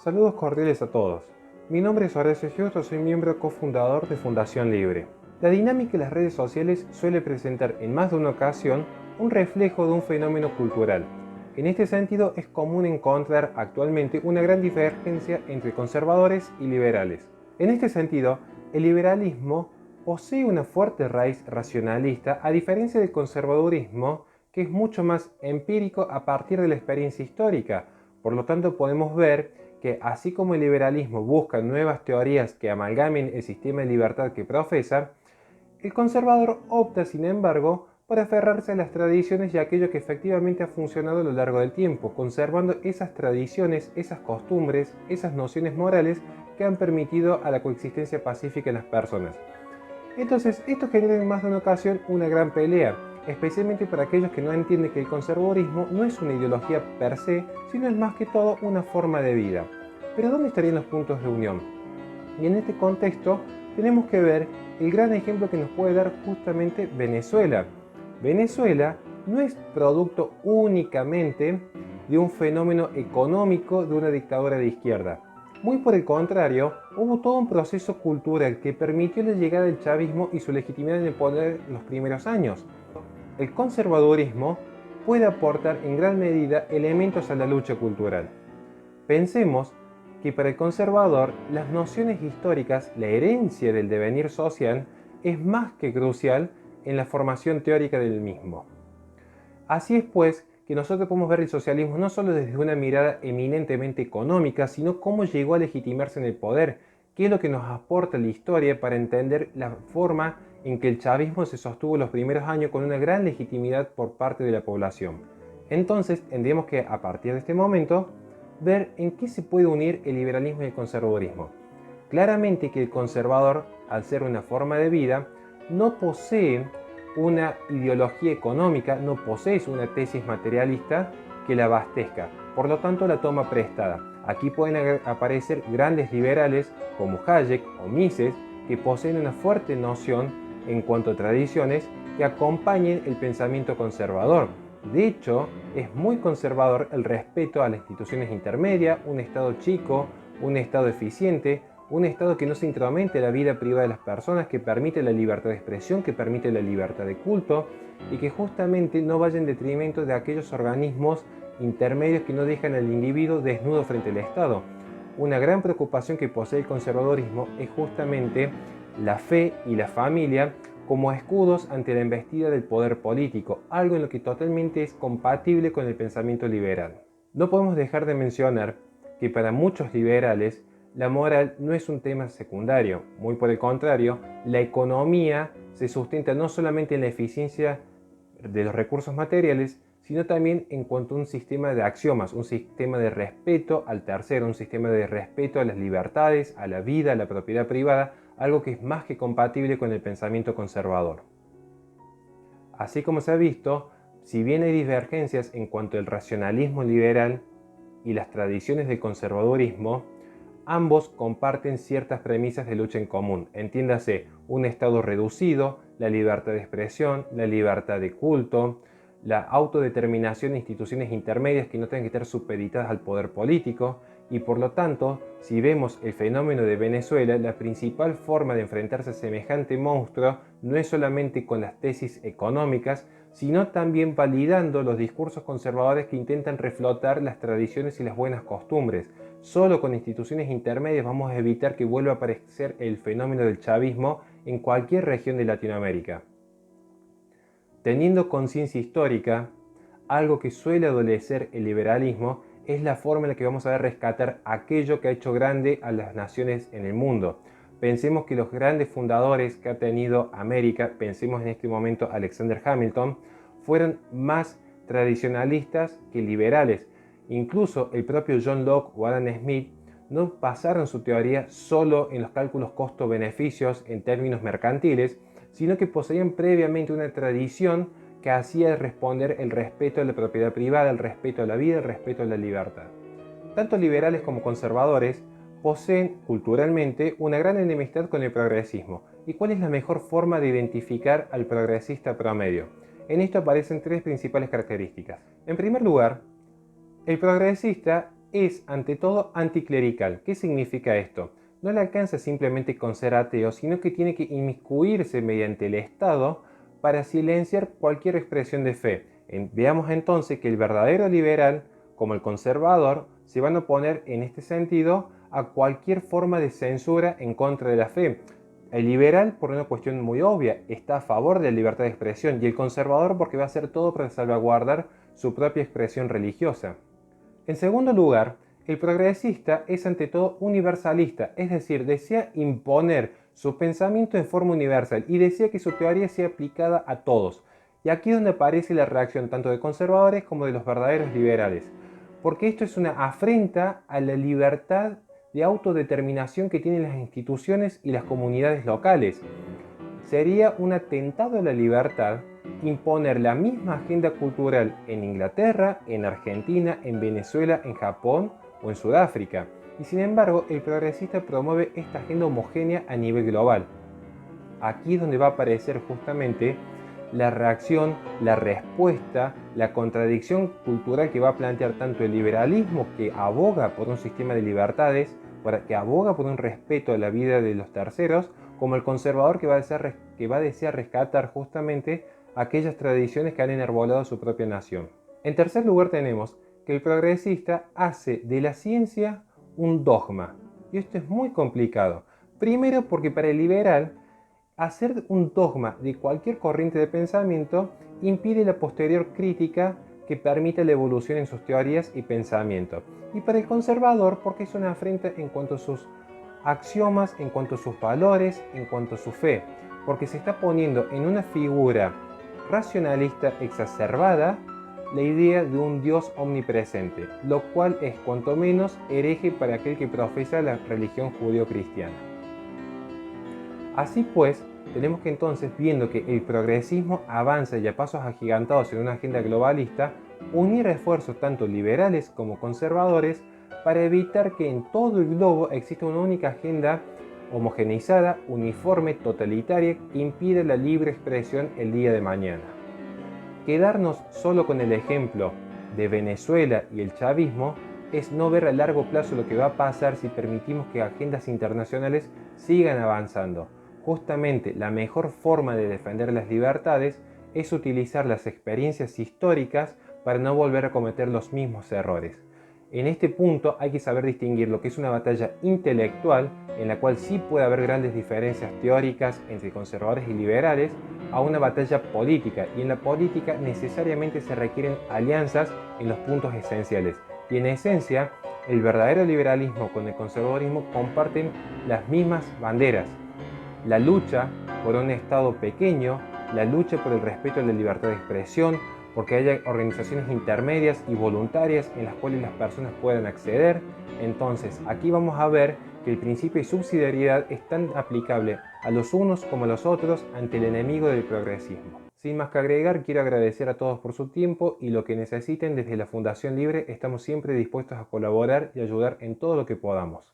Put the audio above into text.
Saludos cordiales a todos. Mi nombre es Horacio Giusto, soy miembro cofundador de Fundación Libre. La dinámica de las redes sociales suele presentar en más de una ocasión un reflejo de un fenómeno cultural. En este sentido, es común encontrar actualmente una gran divergencia entre conservadores y liberales. En este sentido, el liberalismo posee una fuerte raíz racionalista, a diferencia del conservadurismo, que es mucho más empírico a partir de la experiencia histórica. Por lo tanto, podemos ver que así como el liberalismo busca nuevas teorías que amalgamen el sistema de libertad que profesa, el conservador opta, sin embargo, por aferrarse a las tradiciones y a aquello que efectivamente ha funcionado a lo largo del tiempo, conservando esas tradiciones, esas costumbres, esas nociones morales que han permitido a la coexistencia pacífica en las personas. Entonces, esto genera en más de una ocasión una gran pelea, especialmente para aquellos que no entienden que el conservadurismo no es una ideología per se, sino es más que todo una forma de vida. Pero ¿dónde estarían los puntos de unión? Y en este contexto tenemos que ver el gran ejemplo que nos puede dar justamente Venezuela. Venezuela no es producto únicamente de un fenómeno económico de una dictadura de izquierda. Muy por el contrario, hubo todo un proceso cultural que permitió la llegada del chavismo y su legitimidad en el poder en los primeros años. El conservadurismo puede aportar en gran medida elementos a la lucha cultural. Pensemos que para el conservador las nociones históricas, la herencia del devenir social, es más que crucial en la formación teórica del mismo. Así es pues que nosotros podemos ver el socialismo no solo desde una mirada eminentemente económica, sino cómo llegó a legitimarse en el poder, qué es lo que nos aporta la historia para entender la forma en que el chavismo se sostuvo en los primeros años con una gran legitimidad por parte de la población. Entonces tendríamos que, a partir de este momento, ver en qué se puede unir el liberalismo y el conservadurismo. Claramente que el conservador, al ser una forma de vida, no posee una ideología económica, no posee una tesis materialista que la abastezca, por lo tanto la toma prestada. Aquí pueden aparecer grandes liberales como Hayek o Mises, que poseen una fuerte noción en cuanto a tradiciones que acompañen el pensamiento conservador. De hecho, es muy conservador el respeto a las instituciones intermedias, un Estado chico, un Estado eficiente, un Estado que no se intromete en la vida privada de las personas, que permite la libertad de expresión, que permite la libertad de culto y que justamente no vaya en detrimento de aquellos organismos intermedios que no dejan al individuo desnudo frente al Estado. Una gran preocupación que posee el conservadurismo es justamente la fe y la familia como escudos ante la embestida del poder político, algo en lo que totalmente es compatible con el pensamiento liberal. No podemos dejar de mencionar que para muchos liberales la moral no es un tema secundario, muy por el contrario, la economía se sustenta no solamente en la eficiencia de los recursos materiales, sino también en cuanto a un sistema de axiomas, un sistema de respeto al tercero, un sistema de respeto a las libertades, a la vida, a la propiedad privada, algo que es más que compatible con el pensamiento conservador. Así como se ha visto, si bien hay divergencias en cuanto al racionalismo liberal y las tradiciones del conservadurismo, ambos comparten ciertas premisas de lucha en común. Entiéndase, un Estado reducido, la libertad de expresión, la libertad de culto, la autodeterminación de instituciones intermedias que no tengan que estar supeditadas al poder político, y por lo tanto, si vemos el fenómeno de Venezuela, la principal forma de enfrentarse a semejante monstruo no es solamente con las tesis económicas, sino también validando los discursos conservadores que intentan reflotar las tradiciones y las buenas costumbres. Solo con instituciones intermedias vamos a evitar que vuelva a aparecer el fenómeno del chavismo en cualquier región de Latinoamérica. Teniendo conciencia histórica, algo que suele adolecer el liberalismo es la forma en la que vamos a rescatar aquello que ha hecho grande a las naciones en el mundo. Pensemos que los grandes fundadores que ha tenido América, pensemos en este momento Alexander Hamilton, fueron más tradicionalistas que liberales. Incluso el propio John Locke o Adam Smith no basaron su teoría solo en los cálculos costo-beneficios en términos mercantiles, sino que poseían previamente una tradición que hacía responder el respeto a la propiedad privada, el respeto a la vida, el respeto a la libertad. Tanto liberales como conservadores poseen culturalmente una gran enemistad con el progresismo. ¿Y cuál es la mejor forma de identificar al progresista promedio? En esto aparecen tres principales características. En primer lugar, el progresista es ante todo anticlerical. ¿Qué significa esto? No le alcanza simplemente con ser ateo, sino que tiene que inmiscuirse mediante el Estado para silenciar cualquier expresión de fe. Veamos entonces que el verdadero liberal, como el conservador, se van a oponer en este sentido a cualquier forma de censura en contra de la fe. El liberal, por una cuestión muy obvia, está a favor de la libertad de expresión, y el conservador porque va a hacer todo para salvaguardar su propia expresión religiosa. En segundo lugar, el progresista es ante todo universalista, es decir, desea imponer su pensamiento en forma universal y desea que su teoría sea aplicada a todos. Y aquí es donde aparece la reacción tanto de conservadores como de los verdaderos liberales, porque esto es una afrenta a la libertad de autodeterminación que tienen las instituciones y las comunidades locales. Sería un atentado a la libertad imponer la misma agenda cultural en Inglaterra, en Argentina, en Venezuela, en Japón o en Sudáfrica. Y sin embargo, el progresista promueve esta agenda homogénea a nivel global. Aquí es donde va a aparecer justamente la reacción, la respuesta, la contradicción cultural que va a plantear tanto el liberalismo, que aboga por un sistema de libertades, que aboga por un respeto a la vida de los terceros, como el conservador que va a desear rescatar justamente aquellas tradiciones que han enarbolado su propia nación. En tercer lugar tenemos que el progresista hace de la ciencia un dogma. Y esto es muy complicado. Primero porque para el liberal, hacer un dogma de cualquier corriente de pensamiento impide la posterior crítica que permite la evolución en sus teorías y pensamiento. Y para el conservador porque es una afrenta en cuanto a sus axiomas, en cuanto a sus valores, en cuanto a su fe, porque se está poniendo en una figura racionalista exacerbada la idea de un Dios omnipresente, lo cual es cuanto menos hereje para aquel que profesa la religión judío-cristiana. Así pues, tenemos que entonces, viendo que el progresismo avanza y a pasos agigantados en una agenda globalista, unir esfuerzos tanto liberales como conservadores para evitar que en todo el globo exista una única agenda homogeneizada, uniforme, totalitaria, que impida la libre expresión el día de mañana. Quedarnos solo con el ejemplo de Venezuela y el chavismo es no ver a largo plazo lo que va a pasar si permitimos que agendas internacionales sigan avanzando. Justamente la mejor forma de defender las libertades es utilizar las experiencias históricas para no volver a cometer los mismos errores. En este punto hay que saber distinguir lo que es una batalla intelectual, en la cual sí puede haber grandes diferencias teóricas entre conservadores y liberales, a una batalla política, y en la política necesariamente se requieren alianzas en los puntos esenciales. Y en esencia, el verdadero liberalismo con el conservadorismo comparten las mismas banderas: la lucha por un Estado pequeño, la lucha por el respeto a la libertad de expresión, porque haya organizaciones intermedias y voluntarias en las cuales las personas puedan acceder. Entonces, aquí vamos a ver que el principio de subsidiariedad es tan aplicable a los unos como a los otros ante el enemigo del progresismo. Sin más que agregar, quiero agradecer a todos por su tiempo, y lo que necesiten desde la Fundación Libre estamos siempre dispuestos a colaborar y ayudar en todo lo que podamos.